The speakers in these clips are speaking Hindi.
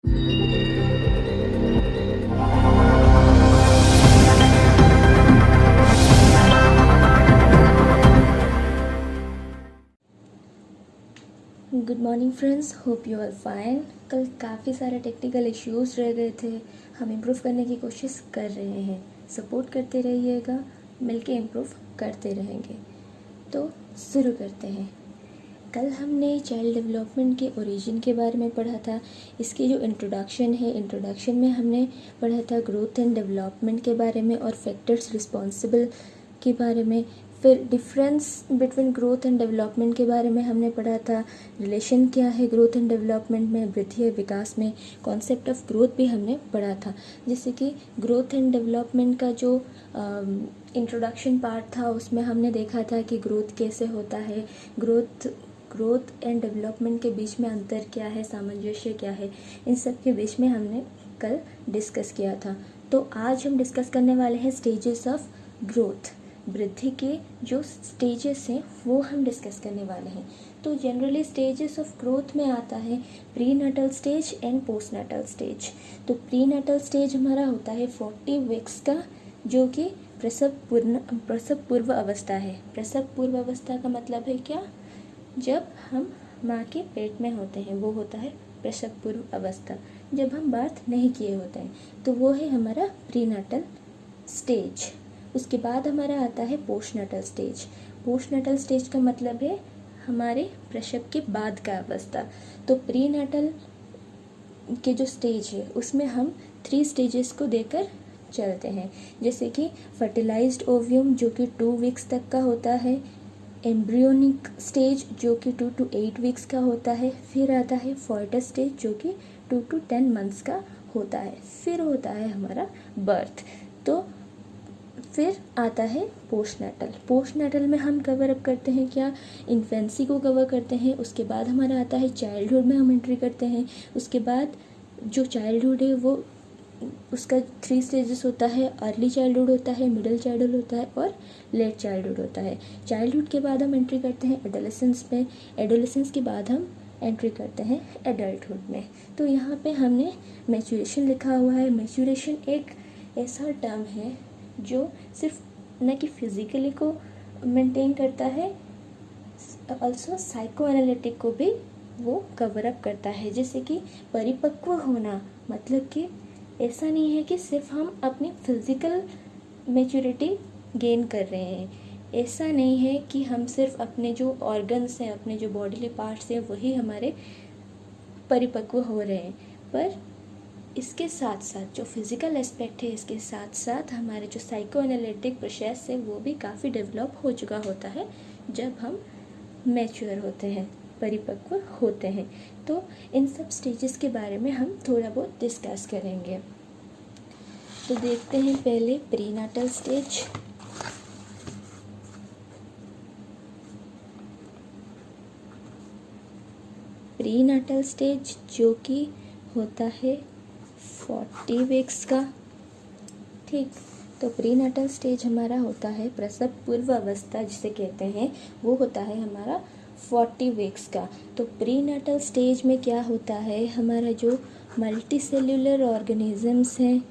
Good morning friends, hope you are fine. कल काफ़ी सारे टेक्निकल इश्यूज रह गए थे, हम इम्प्रूव करने की कोशिश कर रहे हैं। सपोर्ट करते रहिएगा, मिलके इम्प्रूव करते रहेंगे। तो शुरू करते हैं। कल हमने चाइल्ड डेवलपमेंट के ओरिजिन के बारे में पढ़ा था। इसकी जो इंट्रोडक्शन है, इंट्रोडक्शन में हमने पढ़ा था ग्रोथ एंड डेवलपमेंट के बारे में और फैक्टर्स रिस्पॉन्सिबल के बारे में। फिर difference between growth and development के बारे में हमने पढ़ा था। रिलेशन क्या है ग्रोथ एंड डेवलपमेंट में, वृद्धि और विकास में। कॉन्सेप्ट ऑफ ग्रोथ भी हमने पढ़ा था। जैसे कि ग्रोथ एंड डेवलपमेंट का जो इंट्रोडक्शन पार्ट था, उसमें हमने देखा था कि ग्रोथ कैसे होता है, ग्रोथ एंड डेवलपमेंट के बीच में अंतर क्या है, सामंजस्य क्या है, इन सब के बीच में हमने कल डिस्कस किया था। तो आज हम डिस्कस करने वाले हैं स्टेजेस ऑफ ग्रोथ। वृद्धि के जो स्टेजेस हैं वो हम डिस्कस करने वाले हैं। तो जनरली स्टेजेस ऑफ ग्रोथ में आता है pre Nuttall stage and post Nuttall stage. तो प्री नटल स्टेज हमारा होता है 40 वीक्स का, जो कि प्रसव पूर्व अवस्था है। प्रसव पूर्व अवस्था का मतलब है क्या? जब हम माँ के पेट में होते हैं वो होता है प्रसव पूर्व अवस्था, जब हम बर्थ नहीं किए होते हैं, तो वो है हमारा प्री नटल स्टेज। उसके बाद हमारा आता है post Nuttall stage. Post Nuttall stage का मतलब है हमारे प्रसव के बाद का अवस्था। तो प्री नटल के जो स्टेज है उसमें हम 3 स्टेजेस को देकर चलते हैं। जैसे कि फर्टिलाइज्ड ओव्यूम जो कि 2 वीक्स तक का होता है, एम्ब्रियोनिक स्टेज जो कि 2 to 8 वीक्स का होता है, फिर आता है फॉयटस स्टेज जो कि 2 to 10 मंथ्स का होता है, फिर होता है हमारा बर्थ। तो फिर आता है पोस्टनैटल। पोस्टनैटल में हम कवर अप करते हैं क्या? इन्फेंसी को कवर करते हैं। उसके बाद हमारा आता है चाइल्डहुड में हम एंट्री करते हैं। उसके बाद जो चाइल्डहुड है वो उसका 3 स्टेजेस होता है। अर्ली चाइल्डहुड होता है, मिडिल चाइल्डहुड होता है और लेट चाइल्डहुड होता है। चाइल्डहुड के बाद हम एंट्री करते हैं एडोलेसेंस में। एडोलेसेंस के बाद हम एंट्री करते हैं एडल्टहुड में। तो यहाँ पे हमने मैच्योरेशन लिखा हुआ है। मैच्योरेशन एक ऐसा टर्म है जो सिर्फ न कि फिजिकली को मेंटेन करता है, ऑल्सो साइको एनालिटिक को भी वो कवर अप करता है। जैसे कि परिपक्व होना, मतलब कि ऐसा नहीं है कि सिर्फ हम अपनी फिजिकल मैच्योरिटी गेन कर रहे हैं, ऐसा नहीं है कि हम सिर्फ अपने जो ऑर्गन्स हैं, अपने जो बॉडीली पार्ट्स हैं, वही हमारे परिपक्व हो रहे हैं, पर इसके साथ साथ जो फिज़िकल एस्पेक्ट है, इसके साथ साथ हमारे जो साइको एनालिटिक प्रोसेस है वो भी काफ़ी डेवलप हो चुका होता है जब हम मैच्योर होते हैं, परिपक्व होते हैं। तो इन सब स्टेजेस के बारे में हम थोड़ा बहुत डिस्कस करेंगे। तो देखते हैं पहले प्रीनाटल स्टेज। प्रीनाटल स्टेज जो कि होता है 40 वीक्स का, ठीक। तो प्रीनाटल स्टेज हमारा होता है प्रसव पूर्व अवस्था जिसे कहते हैं, वो होता है हमारा 40 वीक्स का। तो प्रीनाटल स्टेज में क्या होता है, हमारा जो मल्टी सेल्यूलर ऑर्गेनिजम्स हैं,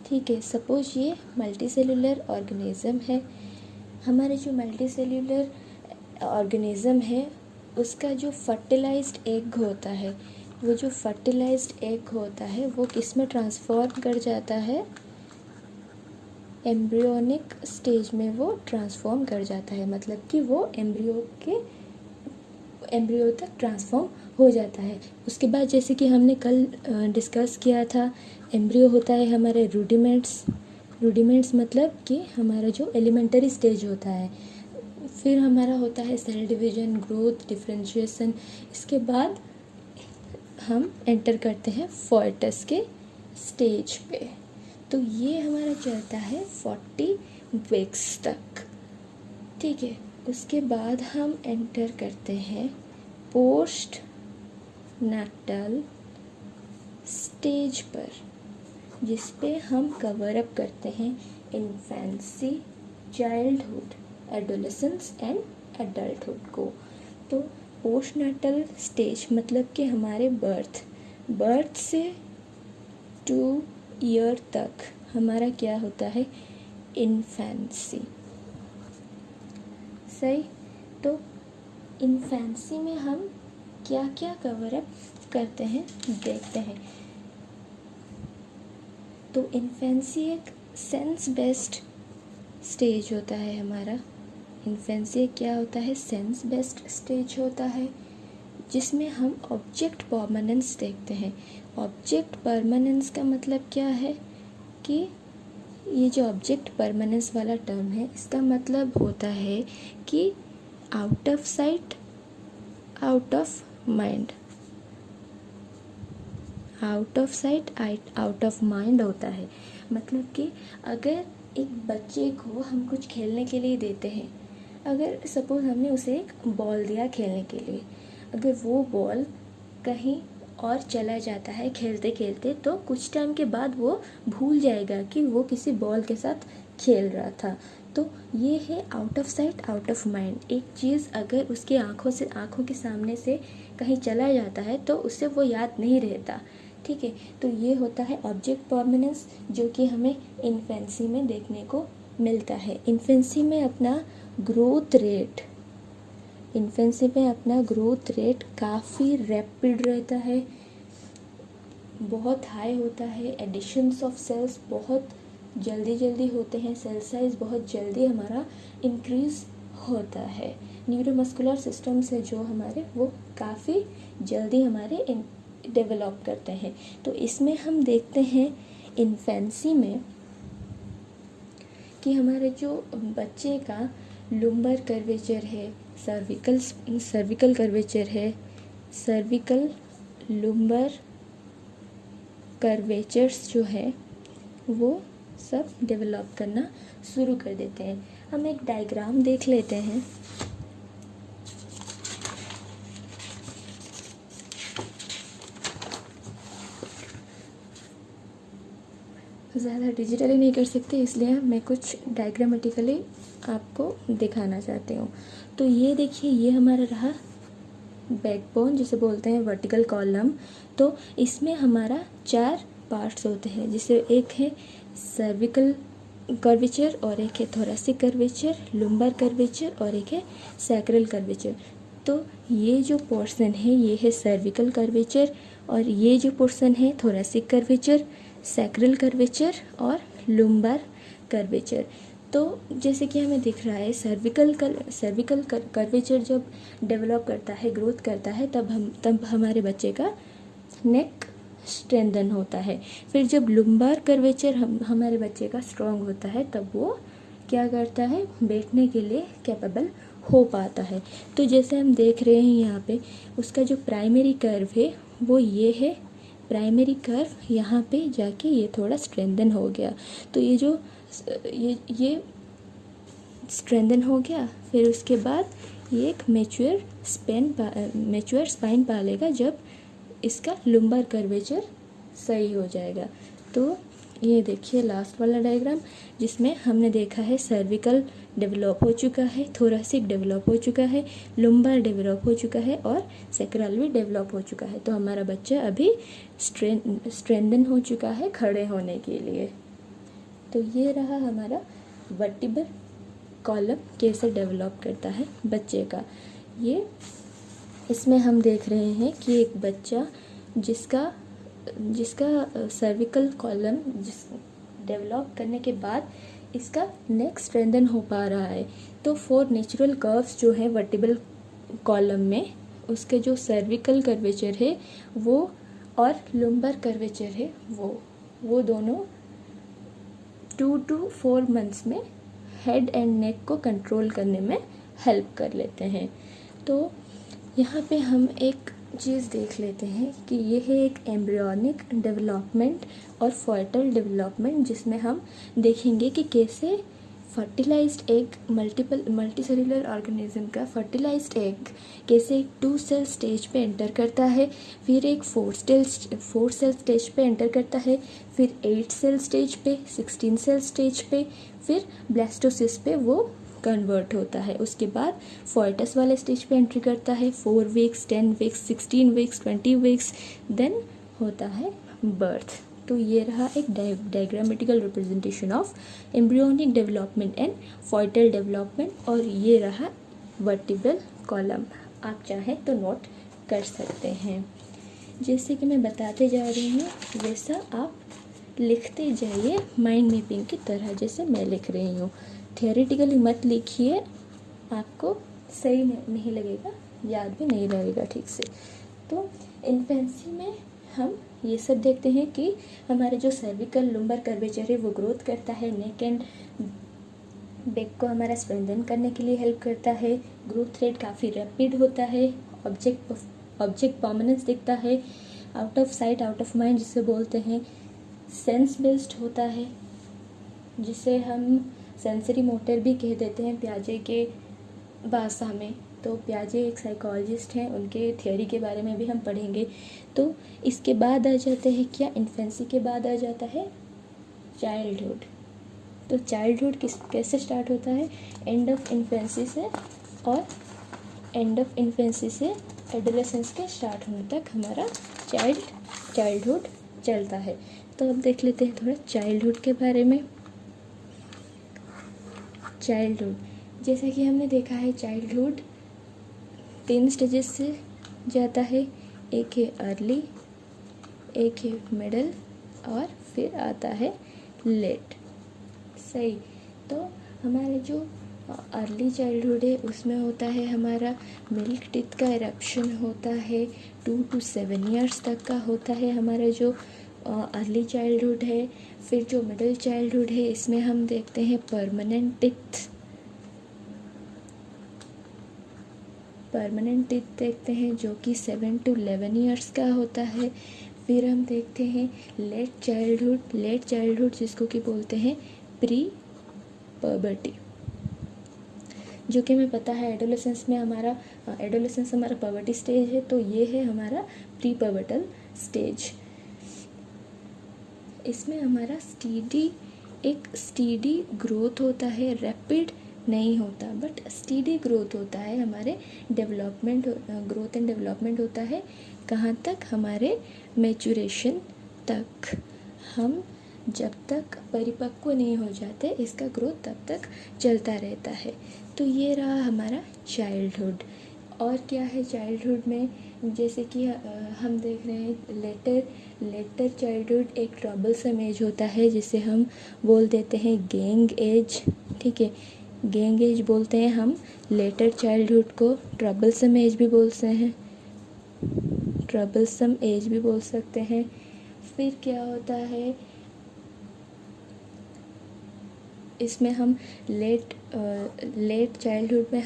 ठीक है, सपोज ये मल्टी सेल्यूलर ऑर्गेनिज्म है। हमारे जो मल्टी सेल्यूलर ऑर्गेनिज्म है उसका जो फर्टिलाइज्ड एग होता है, वो जो फर्टिलाइज्ड एग होता है वो किस में ट्रांसफॉर्म कर जाता है? एम्ब्रियोनिक स्टेज में वो ट्रांसफॉर्म कर जाता है, मतलब कि वो एम्ब्रियो तक ट्रांसफॉर्म हो जाता है। उसके बाद जैसे कि हमने कल डिस्कस किया था, एम्ब्रियो होता है हमारे रूडिमेंट्स मतलब कि हमारा जो एलिमेंटरी स्टेज होता है। फिर हमारा होता है सेल डिवीजन, ग्रोथ, डिफरेंशिएशन। इसके बाद हम एंटर करते हैं फॉयटस के स्टेज पे। तो ये हमारा चलता है 40 वीक्स तक, ठीक है। उसके बाद हम एंटर करते हैं पोस्ट नटल स्टेज पर, जिस पे हम कवर अप करते हैं infancy, childhood, adolescence and adulthood को। तो पोस्ट नटल स्टेज मतलब कि हमारे बर्थ बर्थ से 2 ईयर तक हमारा क्या होता है, इन्फेंसी। सही। तो इन्फेंसी में हम क्या क्या कवर अप करते हैं देखते हैं। तो इन्फेंसी एक सेंस बेस्ड स्टेज होता है हमारा। इन्फेंसी क्या होता है, सेंस बेस्ड स्टेज होता है, जिसमें हम ऑब्जेक्ट परमानेंस देखते हैं। ऑब्जेक्ट परमानेंस का मतलब क्या है कि ये जो ऑब्जेक्ट परमानेंस वाला टर्म है, इसका मतलब होता है कि out of sight out of mind, out of sight out of mind होता है। मतलब कि अगर एक बच्चे को हम कुछ खेलने के लिए देते हैं, अगर सपोज़ हमने उसे एक बॉल दिया खेलने के लिए, अगर वो बॉल कहीं और चला जाता है खेलते खेलते, तो कुछ टाइम के बाद वो भूल जाएगा कि वो किसी बॉल के साथ खेल रहा था। तो ये है out of sight out of mind. एक चीज़ अगर उसकी आँखों के सामने से कहीं चला जाता है तो उससे वो याद नहीं रहता। ठीक है, तो ये होता है ऑब्जेक्ट परमानेंस, जो कि हमें इन्फेंसी में देखने को मिलता है। इन्फेंसी में अपना ग्रोथ रेट काफ़ी रैपिड रहता है, बहुत हाई होता है। एडिशंस ऑफ सेल्स बहुत जल्दी होते हैं, सेल साइज बहुत जल्दी हमारा इंक्रीज़ होता है। न्यूरोमस्कुलर सिस्टम से जो हमारे वो काफ़ी जल्दी हमारे डेवलप करते हैं। तो इसमें हम देखते हैं इन्फेंसी में कि हमारे जो बच्चे का लुम्बर कर्वेचर है, सर्विकल कर्वेचर है, सर्विकल लुम्बर कर्वेचर्स जो है वो सब डेवलप करना शुरू कर देते हैं। हम एक डायग्राम देख लेते हैं। ज़्यादा डिजिटली नहीं कर सकते, इसलिए मैं कुछ डायग्रामेटिकली आपको दिखाना चाहती हूँ। तो ये देखिए, ये हमारा रहा बैकबोन, जिसे बोलते हैं वर्टिकल कॉलम। तो इसमें हमारा 4 पार्ट्स होते हैं, जिसे एक है सर्विकल कर्वेचर, और एक है थोरेसिक कर्वेचर, लुम्बर कर्वेचर, और एक है सैक्रल कर्वेचर। तो ये जो पोर्शन है ये है सर्विकल कर्वेचर, और ये जो पोर्शन है थोरेसिक कर्वेचर, सैक्रल कर्वेचर और लुम्बर कर्वेचर। तो जैसे कि हमें दिख रहा है सर्विकल कर्वेचर जब डेवलप करता है, ग्रोथ करता है, तब हमारे बच्चे का नेक स्ट्रेंथन होता है। फिर जब लुम्बर कर्वेचर हमारे बच्चे का स्ट्रॉन्ग होता है, तब वो क्या करता है, बैठने के लिए कैपेबल हो पाता है। तो जैसे हम देख रहे हैं यहाँ पे, उसका जो प्राइमरी कर्व है वो ये है। प्राइमरी कर्व यहाँ पे जाके ये थोड़ा स्ट्रेंथन हो गया। तो ये जो ये स्ट्रेंथन हो गया, फिर उसके बाद ये एक मैच्योर स्पाइन पालेगा जब इसका लुम्बर कर्वेचर सही हो जाएगा। तो ये देखिए लास्ट वाला डायग्राम, जिसमें हमने देखा है सर्विकल डेवलप हो चुका है, थोरेसिक डेवलप हो चुका है, लुम्बर डेवलप हो चुका है, और सैक्रल भी डेवलप हो चुका है। तो हमारा बच्चा अभी स्ट्रेंथन हो चुका है खड़े होने के लिए। तो ये रहा हमारा वर्टिब्रल कॉलम कैसे डेवलप करता है बच्चे का। ये इसमें हम देख रहे हैं कि एक बच्चा जिसका सर्विकल कॉलम डेवलप करने के बाद इसका नेक स्ट्रेंथन हो पा रहा है। तो 4 नेचुरल कर्व्स जो है वर्टिब्रल कॉलम में, उसके जो सर्विकल कर्वेचर है वो और लुम्बर कर्वेचर है वो दोनों 2 to 4 मंथ्स में हेड एंड नेक को कंट्रोल करने में हेल्प कर लेते हैं। तो यहाँ पे हम एक चीज़ देख लेते हैं कि ये है एक एम्ब्रियोनिक डेवलपमेंट और फर्टाइल डेवलपमेंट, जिसमें हम देखेंगे कि कैसे फर्टिलाइज्ड एग, मल्टीसेलुलर ऑर्गेनिज्म का फर्टिलाइज्ड एग कैसे एक 2 सेल स्टेज पे एंटर करता है, फिर एक 4 सेल स्टेज पे एंटर करता है, फिर 8 सेल स्टेज पे, 16 सेल स्टेज पे, फिर ब्लास्टोसिस पे वो कन्वर्ट होता है। उसके बाद फोइटस वाले स्टेज पे एंट्री करता है, 4 weeks, 10 weeks, 16 weeks, 20 weeks, then होता है बर्थ। तो ये रहा एक diagrammatical representation of embryonic development and foetal development, और ये रहा वर्टिब्रल कॉलम। आप चाहें तो नोट कर सकते हैं। जैसे कि मैं बताते जा रही हूँ वैसा आप लिखते जाइए माइंड मैपिंग की तरह, जैसे मैं लिख रही हूँ। थियोरेटिकली मत लिखिए, आपको सही नहीं लगेगा, याद भी नहीं रहेगा ठीक से। तो इन्फेंसी में हम ये सब देखते हैं कि हमारे जो सर्विकल लुम्बर कर्वेचर है वो ग्रोथ करता है, नेक एंड बैक को हमारा स्ट्रेंथन करने के लिए हेल्प करता है, ग्रोथ रेट काफ़ी रैपिड होता है, ऑब्जेक्ट परमानेंस दिखता है, out of sight out of mind जिसे बोलते हैं, सेंस बेस्ड होता है जिसे हम सेंसरी मोटर भी कह देते हैं पियाजे के भाषा में। तो पियाजे एक साइकोलॉजिस्ट हैं, उनके थियोरी के बारे में भी हम पढ़ेंगे। तो इसके बाद आ जाते हैं क्या, इन्फेंसी के बाद आ जाता है चाइल्डहुड। तो चाइल्डहुड कैसे स्टार्ट होता है, एंड ऑफ इन्फेंसी से, और एंड ऑफ इन्फेंसी से एडोलेसेंस के स्टार्ट होने तक हमारा चाइल्डहुड चलता है। तो अब देख लेते हैं थोड़ा चाइल्डहुड के बारे में। चाइल्डहुड, जैसे कि हमने देखा है चाइल्डहुड 3 स्टेजेस से जाता है, एक है अर्ली, एक है मिडल, और फिर आता है लेट। सही। तो हमारे जो अर्ली चाइल्डहुड है उसमें होता है हमारा मिल्क टीथ का इरप्शन होता है, 2 to 7 ईयर्स तक का होता है हमारा जो अर्ली चाइल्डहुड है। फिर जो मिडिल चाइल्डहुड है इसमें हम देखते हैं परमानेंट टीथ देखते हैं जो कि 7 to 11 ईयर्स का होता है। फिर हम देखते हैं लेट चाइल्डहुड जिसको कि बोलते हैं प्री पर्बर्टी, जो कि हमें पता है एडोलेसेंस हमारा पर्बर्टी स्टेज है, तो ये है हमारा प्री पर्बर्टल स्टेज। इसमें हमारा स्टीडी ग्रोथ होता है, रैपिड नहीं होता बट स्टीडी ग्रोथ होता है, हमारे ग्रोथ एंड डेवलपमेंट होता है। कहाँ तक, हमारे मैच्योरेशन तक। हम जब तक परिपक्व नहीं हो जाते इसका ग्रोथ तब तक चलता रहता है। तो ये रहा हमारा चाइल्डहुड। और क्या है चाइल्डहुड में, जैसे कि हम देख रहे हैं लेटर चाइल्डहुड एक ट्रबलसम एज होता है जिसे हम बोल देते हैं गैंग एज। ठीक है, गैंग एज बोलते हैं हम लेटर चाइल्डहुड को। ट्रबलसम एज भी बोल सकते हैं। फिर क्या होता है, इसमें हम लेट चाइल्डहुड में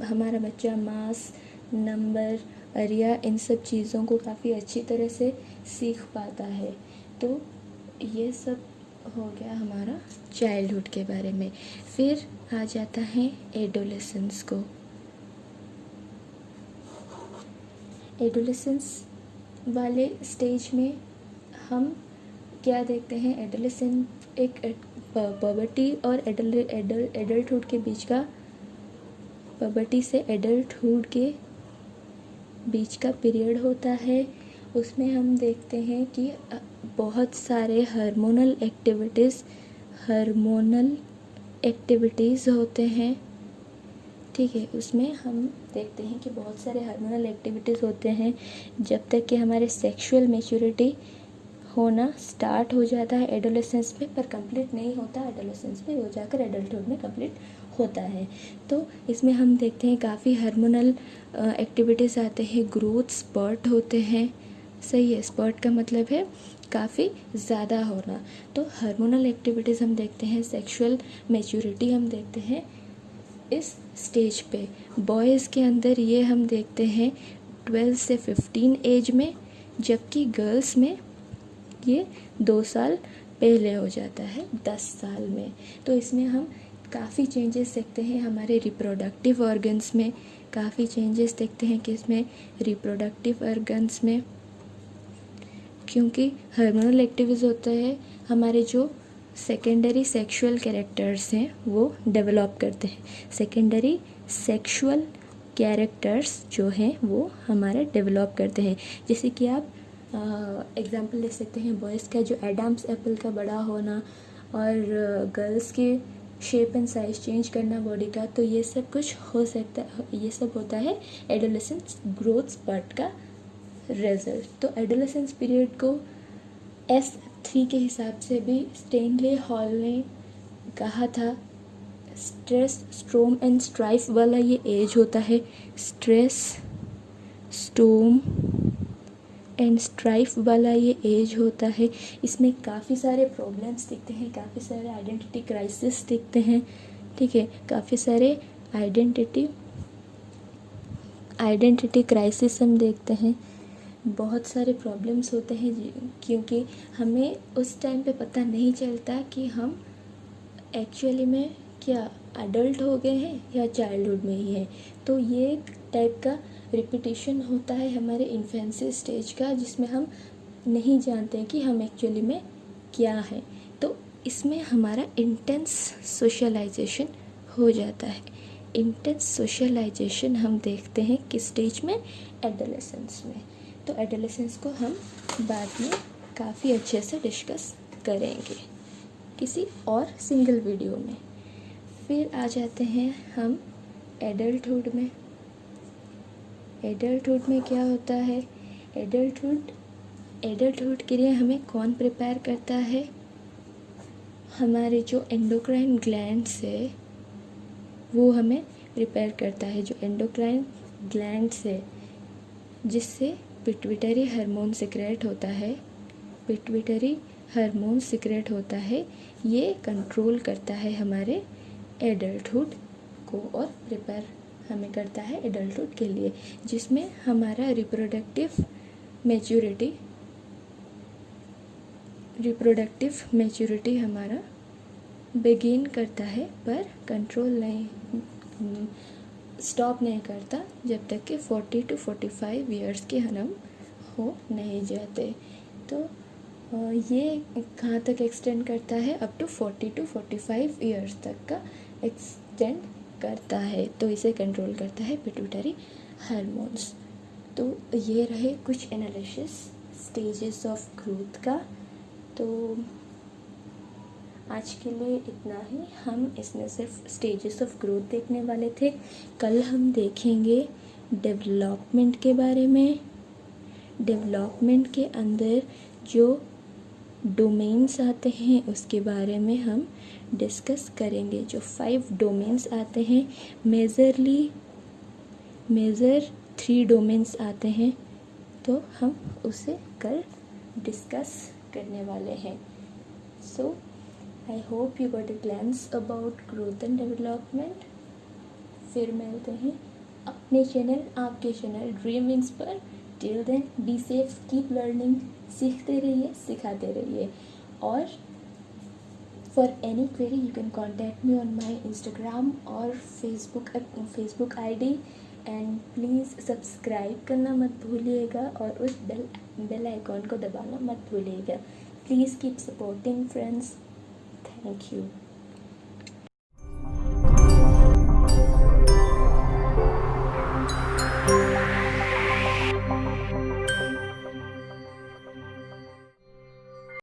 हमारा बच्चा मास, नंबर, एरिया, इन सब चीज़ों को काफ़ी अच्छी तरह से सीख पाता है। तो ये सब हो गया हमारा चाइल्डहुड के बारे में। फिर आ जाता है एडोलेसेंस को। एडोलेसेंस वाले स्टेज में हम क्या देखते हैं, एडोलेसेंट एक पर्बर्टी और एडल्टहुड के बीच का, पर्बर्टी से एडल्टहुड के बीच का पीरियड होता है। उसमें हम देखते हैं कि बहुत सारे हार्मोनल एक्टिविटीज़ होते हैं। ठीक है, उसमें हम देखते हैं कि बहुत सारे हार्मोनल एक्टिविटीज़ होते हैं जब तक कि हमारे सेक्सुअल मैच्योरिटी होना स्टार्ट हो जाता है एडोलेसेंस में, पर कंप्लीट नहीं होता एडोलेसेंस में, वो जाकर एडल्टहुड में कंप्लीट होता है। तो इसमें हम देखते हैं काफ़ी हार्मोनल एक्टिविटीज़ आते हैं, ग्रोथ स्पर्ट होते हैं। सही है, स्पर्ट का मतलब है काफ़ी ज़्यादा होना। तो हार्मोनल एक्टिविटीज़ हम देखते हैं, सेक्सुअल मैच्योरिटी हम देखते हैं इस स्टेज पे। बॉयज़ के अंदर ये हम देखते हैं 12 से 15 एज में, जबकि गर्ल्स में ये 2 साल पहले हो जाता है, 10 साल में। तो इसमें हम काफ़ी चेंजेस देखते हैं हमारे रिप्रोडक्टिव ऑर्गन्स में, काफ़ी चेंजेस देखते हैं कि इसमें रिप्रोडक्टिव ऑर्गन्स में, क्योंकि हार्मोनल एक्टिविटीज़ होते हैं हमारे जो सेकेंडरी सेक्सुअल कैरेक्टर्स हैं वो डेवलप करते हैं। सेकेंडरी सेक्सुअल कैरेक्टर्स जो हैं वो हमारे डेवलप करते हैं। जैसे कि आप एग्जांपल ले सकते हैं बॉयज़ का जो एडम्स एप्पल का बड़ा होना, और गर्ल्स के शेप एंड साइज चेंज करना बॉडी का। तो ये सब कुछ हो सकता है, ये सब होता है एडोलेसेंस ग्रोथ स्पर्ट का रिजल्ट। तो एडोलेसेंस पीरियड को S3 के हिसाब से भी स्टेनले हॉल ने कहा था, स्ट्रेस स्ट्रोम एंड स्ट्राइफ वाला ये एज होता है। स्ट्रेस स्टोम एंड स्ट्राइफ वाला ये एज होता है। इसमें काफ़ी सारे प्रॉब्लम्स दिखते हैं, काफ़ी सारे आइडेंटिटी क्राइसिस दिखते हैं, ठीक है, काफ़ी सारे आइडेंटिटी क्राइसिस हम देखते हैं, बहुत सारे प्रॉब्लम्स होते हैं, क्योंकि हमें उस टाइम पे पता नहीं चलता कि हम एक्चुअली में क्या एडल्ट हो गए हैं या चाइल्डहुड में ही हैं। तो ये एक टाइप का रिपीटिशन होता है हमारे इन्फेंसी स्टेज का, जिसमें हम नहीं जानते हैं कि हम एक्चुअली में क्या है। तो इसमें हमारा इंटेंस सोशलाइजेशन हो जाता है। इंटेंस सोशलाइजेशन हम देखते हैं किस स्टेज में, एडोलेसेंस में। तो एडोलेसेंस को हम बाद में काफ़ी अच्छे से डिस्कस करेंगे किसी और सिंगल वीडियो में। फिर आ जाते हैं हम एडल्टहुड में। एडल्टहुड में क्या होता है? एडल्टहुड के लिए हमें कौन प्रिपेयर करता है? हमारे जो एंडोक्राइन ग्लैंड्स है वो हमें प्रिपेयर करता है। जो एंडोक्राइन ग्लैंड्स है जिससे पिट्यूटरी हार्मोन सिक्रेट होता है, पिट्यूटरी हार्मोन सिक्रेट होता है, ये कंट्रोल करता है हमारे एडल्टहुड को और प्रिपेयर हमें करता है एडल्टहुड के लिए, जिसमें हमारा रिप्रोडक्टिव मैच्योरिटी हमारा बिगिन करता है, पर कंट्रोल नहीं, स्टॉप नहीं करता जब तक कि 40 to 45 ईयर्स के हम हो नहीं जाते। तो ये कहाँ तक एक्सटेंड करता है? अप टू 40 to 45 ईयर्स तक का एक्सटेंड करता है। तो इसे कंट्रोल करता है पिट्यूटरी हार्मोन्स। तो ये रहे कुछ एनालिसिस स्टेजेस ऑफ ग्रोथ का। तो आज के लिए इतना ही। हम इसमें सिर्फ स्टेजेस ऑफ ग्रोथ देखने वाले थे। कल हम देखेंगे डेवलपमेंट के बारे में। डेवलपमेंट के अंदर जो डोमेन्स आते हैं उसके बारे में हम डिस्कस करेंगे। जो 5 डोमेन्स आते हैं, मेजर 3 डोमेन्स आते हैं, तो हम उसे कल डिस्कस करने वाले हैं। So I hope you got a glance about growth and development. फिर मिलते हैं अपने चैनल, आपके चैनल ड्रीम विंग्स पर। Till then be safe, keep learning, सीखते रहिए, सिखाते रहिए। और for any query you can contact me on my Instagram और Facebook ID। And please subscribe करना मत भूलिएगा और उस बेल आइकॉन को दबाना मत भूलिएगा। Please keep supporting friends. Thank you.